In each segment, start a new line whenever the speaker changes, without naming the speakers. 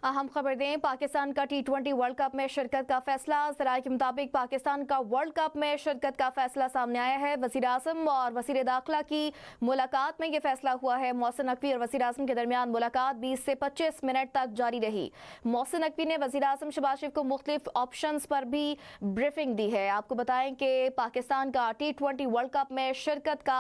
अहम खबर दें, पाकिस्तान का T20 वर्ल्ड कप में शिरकत का फैसला। ज़राए के मुताबिक पाकिस्तान का वर्ल्ड कप में शिरकत का फैसला सामने आया है। वज़ीर आज़म और वज़ीर दाखिला की मुलाकात में ये फैसला हुआ है। मोहसिन नकवी और वज़ीर आज़म के दरमियान मुलाकात 20 से 25 मिनट तक जारी रही। मोहसिन नकवी ने वज़ीर आज़म शहबाज शरीफ को मुख्तलिफ ऑप्शंस पर भी ब्रीफिंग दी है। आपको बताएं कि पाकिस्तान का T20 वर्ल्ड कप में शिरकत का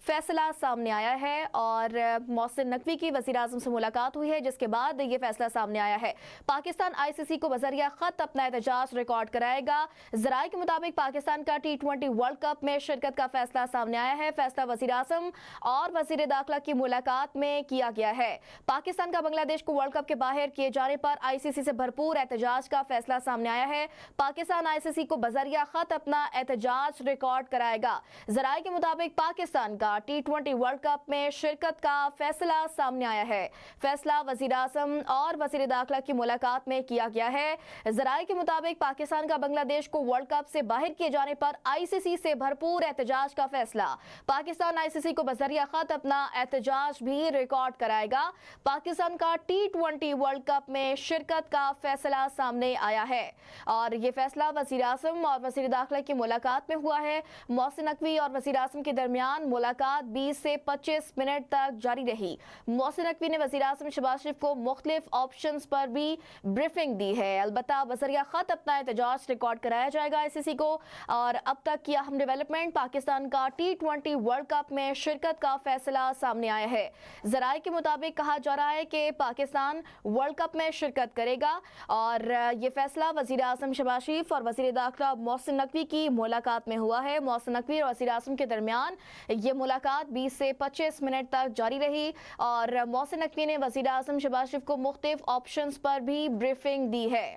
फैसला सामने आया है और मोहसिन नकवी की वज़ीर आज़म से मुलाकात हुई है, जिसके बाद ये फैसला सामने आया है। पाकिस्तान आईसीसी को बजरिया खत अपना एहतजाज रिकॉर्ड कराएगा। ज़राए के मुताबिक पाकिस्तान का T20 वर्ल्ड कप में शिरकत का फैसला सामने आया है। फैसला वज़ीर आज़म और वज़ीर दाखिला की मुलाकात में किया गया है। पाकिस्तान का बांग्लादेश को वर्ल्ड कप के बाहर किए जाने पर आईसीसी से भरपूर एहतजाज का फैसला सामने आया है। पाकिस्तान आईसीसी को बजरिया खत अपना एहतजाज रिकॉर्ड कराएगा। ज़राए के मुताबिक पाकिस्तान का T20 वर्ल्ड कप में शिरकत का फैसला सामने आया है। फैसला वज़ीर आज़म और वज़ीर दाखिला की मुलाकात में किया गया है। ज़राए के मुताबिक पाकिस्तान का बांग्लादेश को वर्ल्ड कप से बाहर किए जाने पर आईसीसी से भरपूर एहतजाज का फैसला। पाकिस्तान आईसीसी को बजरिया खत अपना एहतजाज भी रिकॉर्ड कराएगा। पाकिस्तान का T20 वर्ल्ड कप में शिरकत का फैसला सामने आया है और ये फैसला वज़ीर आज़म और वज़ीर दाखिला की मुलाकात में हुआ है। मोहसिन नकवी और वज़ीर आज़म के दरमियान मुलाकात 20 से 25 मिनट तक जारी रही। मोहसिन नकवी ने वज़ीर आज़म शहबाज शरीफ को मुख्तलिफ ऑप्शंस पर भी ब्रीफिंग दी है। अलबत्ता बजरिया खत अपना एहतजाज रिकॉर्ड कराया जाएगा आईसीसी को। और अब तक की अहम डेवलपमेंट, पाकिस्तान का T20 वर्ल्ड कप में शिरकत का फैसला सामने आया है। ज़राए के मुताबिक कहा जा रहा है कि पाकिस्तान वर्ल्ड कप में शिरकत करेगा और ये फैसला वज़ीर आज़म शहबाज शरीफ और वज़ीर दाखिला मोहसिन नकवी की मुलाकात में हुआ है। मोहसिन नकवी और वज़ीर आज़म के दरमियान ये मुलाकात 20 से 25 मिनट तक जारी रही और मोहसिन नकवी ने वज़ीर आज़म शहबाज शरीफ को मुख्तलिफ ऑप्शंस पर भी ब्रीफिंग दी है।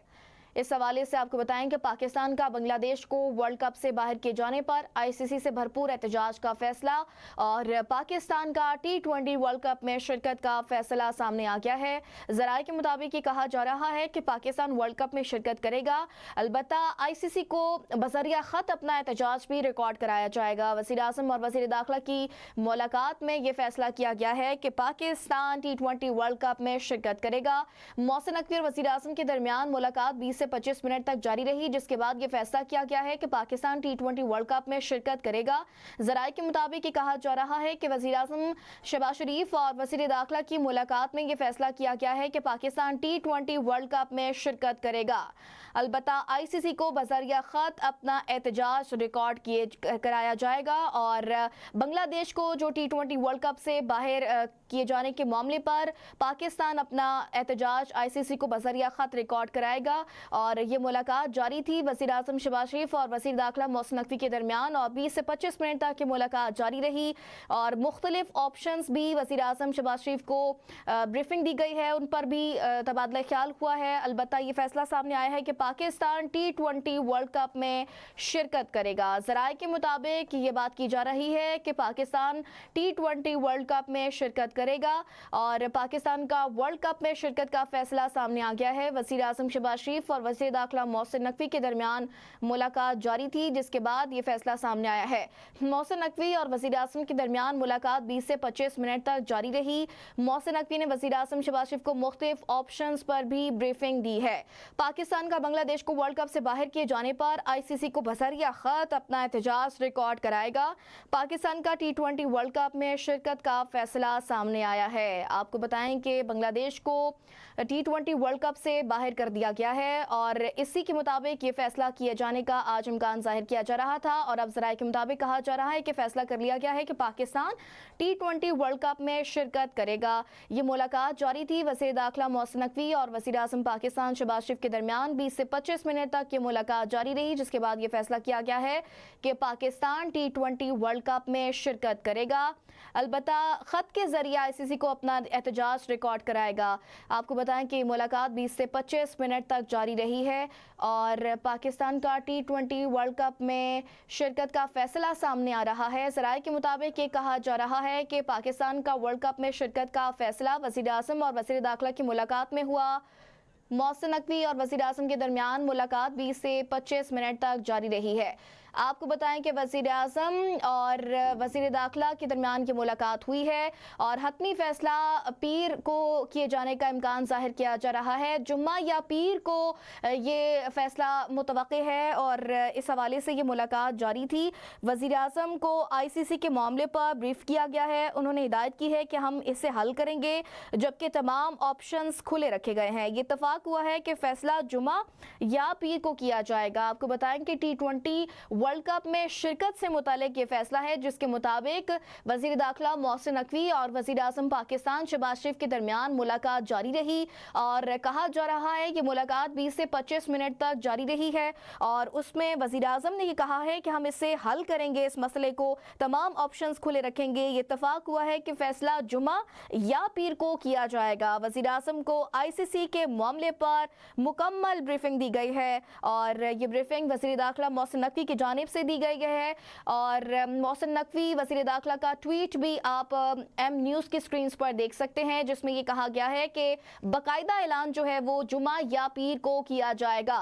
इस हवाले से आपको बताएं कि पाकिस्तान का बांग्लादेश को वर्ल्ड कप से बाहर किए जाने पर आईसीसी से भरपूर एहतजाज का फैसला और पाकिस्तान का T20 वर्ल्ड कप में शिरकत का फैसला सामने आ गया है। ज़राए के मुताबिक ये कहा जा रहा है कि पाकिस्तान वर्ल्ड कप में शिरकत करेगा। अलबत्ता आईसीसी को बजरिया खत अपना एहतजाज भी रिकॉर्ड कराया जाएगा। वज़ीर आज़म और वज़ीर दाखिला की मुलाकात में ये फैसला किया गया है कि पाकिस्तान T20 वर्ल्ड कप में शिरकत करेगा। मोहसिन नकवी और वज़ीर आज़म के दरमियान मुलाकात 20 से 25 मिनट तक जारी रही, जिसके बाद ये फैसला किया गया है कि पाकिस्तान T20 वर्ल्ड कप में शिरकत करेगा। ज़राए के मुताबिक ये कहा जा रहा है कि वज़ीर आज़म शहबाज शरीफ और वज़ीर दाखिला की मुलाकात में ये फैसला किया गया है कि पाकिस्तान T20 वर्ल्ड कप में शिरकत करेगा। अलबत्ता आईसीसी को बजरिया खत अपना एहतजाज रिकॉर्ड कराया जाएगा और बांग्लादेश को जो T20 वर्ल्ड कप से बाहर किए जाने के मामले पर पाकिस्तान अपना एहतजाज आईसीसी को बजरिया खत रिकॉर्ड कराएगा और ये मुलाकात जारी थी वज़ीर आज़म शहबाज शरीफ और वज़ीर दाखिला मोहसिन नकवी के दरमियान और 20 से 25 मिनट तक की मुलाकात जारी रही और मुख्तलिफ ऑप्शंस भी वज़ीर आज़म शहबाज शरीफ को ब्रीफिंग दी गई है, उन पर भी तबादला ख्याल हुआ है। अलबत्ता ये फैसला सामने आया है कि पाकिस्तान T20 वर्ल्ड कप में शिरकत करेगा। ज़राए के मुताबिक ये बात की जा रही है कि पाकिस्तान T20 वर्ल्ड कप में शिरकत करेगा और पाकिस्तान का वर्ल्ड कप में शिरकत का फैसला सामने आ गया है। वज़ीर आज़म शहबाज शरीफ और वज़ीर दाखिला मोहसिन नकवी के दरमियान मुलाकात जारी थी, जिसके बाद ये फैसला सामने आया है। मोहसिन नकवी और वज़ीर आज़म के दरमियान मुलाकात 20 से 25 मिनट तक जारी रही। मोहसिन नकवी ने वज़ीर आज़म शहबाज शरीफ को मुख्तलिफ ऑप्शंस पर भी ब्रीफिंग दी है। पाकिस्तान का बांग्लादेश को वर्ल्ड कप से बाहर किए जाने पर आईसीसी को बजरिया खत अपना एहतजाज रिकॉर्ड कराएगा। पाकिस्तान का T20 वर्ल्ड कप में शिरकत का फैसला सामने आया है। आपको बताएं कि बांग्लादेश को T20 वर्ल्ड कप से बाहर कर दिया गया है और इसी के मुताबिक ये फैसला किए जाने का आज इम्कान जाहिर किया जा रहा था और अब ज़राए के मुताबिक कहा जा रहा है कि फैसला कर लिया गया है कि पाकिस्तान T20 वर्ल्ड कप में शिरकत करेगा। ये मुलाकात जारी थी वज़ीर दाखिला मोहसिन नकवी और वज़ीर आज़म पाकिस्तान शहबाज शरीफ के दरमियान 20 से 25 मिनट तक ये मुलाकात जारी रही, जिसके बाद ये फैसला किया गया है कि पाकिस्तान T20 वर्ल्ड कप में शिरकत करेगा। अलबत्ता खत के जरिए आईसीसी को अपना एहतजाज रिकॉर्ड कराएगा। आपको बताएं कि मुलाकात 20 से 25 मिनट तक जारी रही है और पाकिस्तान का T20 वर्ल्ड कप में शिरकत का फैसला सामने आ रहा है। ज़राए के मुताबिक ये कहा जा रहा है कि पाकिस्तान का वर्ल्ड कप में शिरकत का फैसला वज़ीर आज़म और वज़ीर दाखिला की मुलाकात में हुआ। मोहसिन नकवी और वज़ीर आज़म के दरमियान मुलाकात 20 से 25 मिनट तक जारी रही है। آپ کو بتائیں کہ وزیر اعظم اور وزیر داخلہ کے درمیان کی ملاقات ہوئی ہے اور حتمی فیصلہ پیر کو کیے جانے کا امکان ظاہر کیا جا رہا ہے. جمعہ یا پیر کو یہ فیصلہ متوقع ہے اور اس حوالے سے یہ ملاقات جاری تھی. وزیر اعظم کو آئی سی سی کے معاملے پر بریف کیا گیا ہے. انہوں نے ہدایت کی ہے کہ ہم اسے حل کریں گے جبکہ تمام آپشنز کھلے رکھے گئے ہیں. یہ اتفاق ہوا ہے کہ فیصلہ جمعہ یا پیر کو کیا جائے گا. آپ کو بتائیں کہ T20 ورلڈ کپ میں شرکت سے متعلق یہ فیصلہ ہے جس کے مطابق وزیر داخلہ محسن نقوی اور وزیر اعظم پاکستان شہباز شریف کے درمیان ملاقات جاری رہی اور کہا جا رہا ہے کہ ملاقات 20 سے 25 منٹ تک جاری رہی ہے اور اس میں وزیر اعظم نے یہ کہا ہے کہ ہم اسے حل کریں گے, اس مسئلے کو تمام آپشنز کھلے رکھیں گے. یہ اتفاق ہوا ہے کہ فیصلہ جمعہ یا پیر کو کیا جائے گا. وزیر اعظم کو آئی سی سی کے معاملے پر مکمل بریفنگ دی گئی ہے اور یہ بریفنگ وزیر داخلہ محسن نقوی کی جانب سے دی گئی ہے اور محسن نقوی وزیر داخلہ کا ٹویٹ بھی آپ ایم نیوز کی سکرینز پر دیکھ سکتے ہیں جس میں یہ کہا گیا ہے کہ باقاعدہ اعلان جو ہے وہ جمعہ یا پیر کو کیا جائے گا.